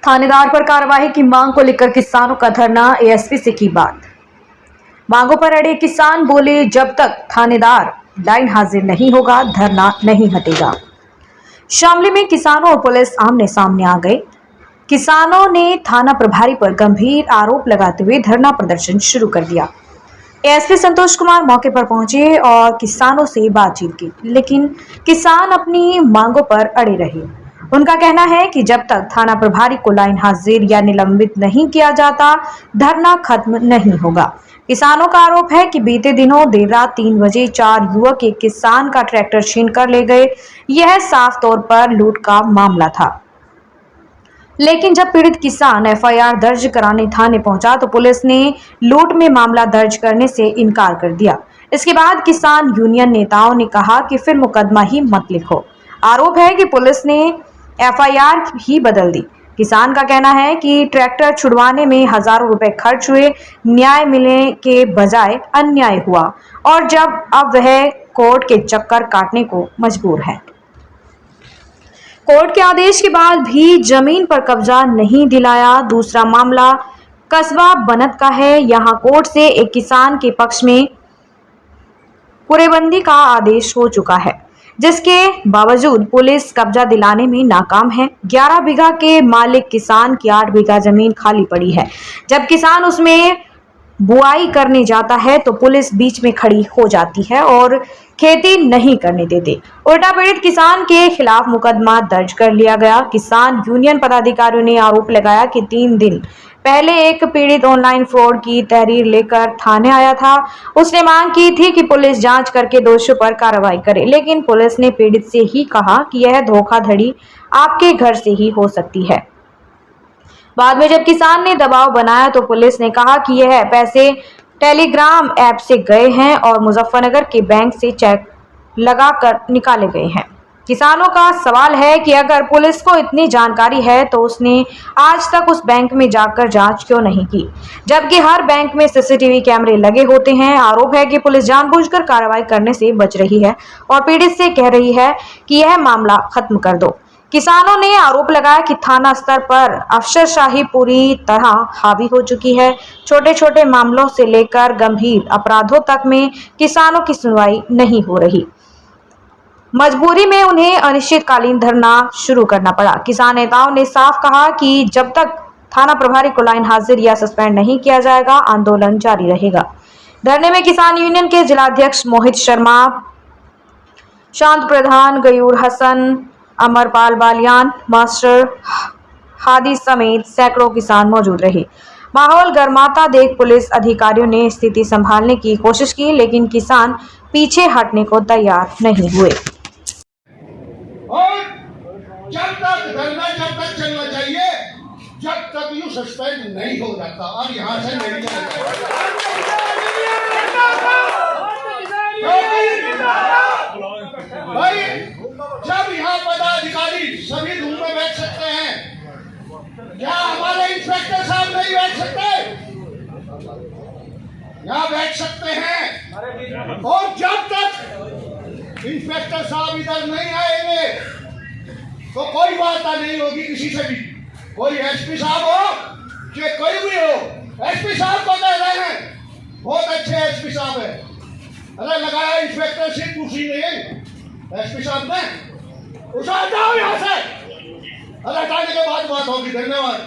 थानेदार पर कार्रवाई की मांग को लेकर किसानों का धरना, एएसपी से की बात। मांगों पर अड़े किसान बोले, जब तक थानेदार लाइन हाजिर नहीं होगा धरना नहीं हटेगा। शामली में किसानों और पुलिस आमने सामने आ गए। किसानों ने थाना प्रभारी पर गंभीर आरोप लगाते हुए धरना प्रदर्शन शुरू कर दिया। एएसपी संतोष कुमार मौके पर पहुंचे और किसानों से बातचीत की, लेकिन किसान अपनी मांगों पर अड़े रहे। उनका कहना है कि जब तक थाना प्रभारी को लाइन हाजिर या निलंबित नहीं किया जाता धरना खत्म नहीं होगा। किसानों का आरोप है कि बीते दिनों देर रात 3 बजे 4 युवक एक किसान का ट्रैक्टर छीन कर ले गए। यह साफ तौर पर लूट का मामला था। लेकिन जब पीड़ित किसान एफआईआर दर्ज कराने थाने पहुंचा तो पुलिस ने लूट में मामला दर्ज करने से इनकार कर दिया। इसके बाद किसान यूनियन नेताओं ने कहा कि फिर मुकदमा ही मत लिखो। आरोप है कि पुलिस ने एफआईआर ही बदल दी। किसान का कहना है कि ट्रैक्टर छुड़वाने में हजारों रुपए खर्च हुए, न्याय मिलने के बजाय अन्याय हुआ और अब वह कोर्ट के चक्कर काटने को मजबूर है। कोर्ट के आदेश के बाद भी जमीन पर कब्जा नहीं दिलाया। दूसरा मामला कस्बा बनत का है। यहां कोर्ट से एक किसान के पक्ष में कुरेबंदी का आदेश हो चुका है, जिसके बावजूद पुलिस कब्जा दिलाने में नाकाम है। 11 बीघा के मालिक किसान की 8 बीघा जमीन खाली पड़ी है। जब किसान उसमें बुआई करने जाता है तो पुलिस बीच में खड़ी हो जाती है और खेती नहीं करने देते। उल्टा पीड़ित किसान के खिलाफ मुकदमा दर्ज कर लिया गया। किसान यूनियन पदाधिकारियों ने आरोप लगाया कि 3 दिन पहले एक पीड़ित ऑनलाइन फ्रॉड की तहरीर लेकर थाने आया था। उसने मांग की थी कि पुलिस जांच करके दोषियों पर कार्रवाई करे, लेकिन पुलिस ने पीड़ित से ही कहा कि यह धोखाधड़ी आपके घर से ही हो सकती है। बाद में जब किसान ने दबाव बनाया तो पुलिस ने कहा कि यह पैसे टेलीग्राम ऐप से गए हैं और मुजफ्फरनगर के बैंक से चेक लगाकर निकाले गए हैं। किसानों का सवाल है कि अगर पुलिस को इतनी जानकारी है तो उसने आज तक उस बैंक में जाकर जांच क्यों नहीं की, जबकि हर बैंक में सीसीटीवी कैमरे लगे होते हैं। आरोप है कि पुलिस जानबूझकर कार्रवाई करने से बच रही है और पीड़ित से कह रही है कि यह मामला खत्म कर दो। किसानों ने आरोप लगाया कि थाना स्तर पर अफसरशाही पूरी तरह हावी हो चुकी है। छोटे छोटे मामलों से लेकर गंभीर अपराधों तक में किसानों की सुनवाई नहीं हो रही। मजबूरी में उन्हें अनिश्चितकालीन धरना शुरू करना पड़ा। किसान नेताओं ने साफ कहा कि जब तक थाना प्रभारी को लाइन हाजिर या सस्पेंड नहीं किया जाएगा आंदोलन जारी रहेगा। धरने में किसान यूनियन के जिलाध्यक्ष मोहित शर्मा, शांत प्रधान, गयूर हसन, अमरपाल बालियान, मास्टर हादी समेत सैकड़ों किसान मौजूद रहे। माहौल गर्माता देख पुलिस अधिकारियों ने स्थिति संभालने की कोशिश की, लेकिन किसान पीछे हटने को तैयार नहीं हुए। और जब तक चलना चाहिए, जब तक यू सस्पेंड नहीं हो जाता। अब यहाँ से नहीं भाई, जब यहाँ पदाधिकारी सभी रूम में बैठ सकते हैं, क्या हमारे इंस्पेक्टर साहब नहीं बैठ सकते? यहाँ बैठ सकते हैं। और जब तक इंस्पेक्टर साहब इधर नहीं आएंगे तो कोई वार्ता नहीं होगी किसी से भी। कोई एसपी साहब हो कि कोई भी हो, एसपी साहब को कह रहे हैं, बहुत अच्छे एसपी साहब है। अरे लगाया इंस्पेक्टर से दूसरी नहीं, एसपी साहब ने उसे हटाओ यहाँ से। अरे हटाने के बाद बात होगी। धन्यवाद।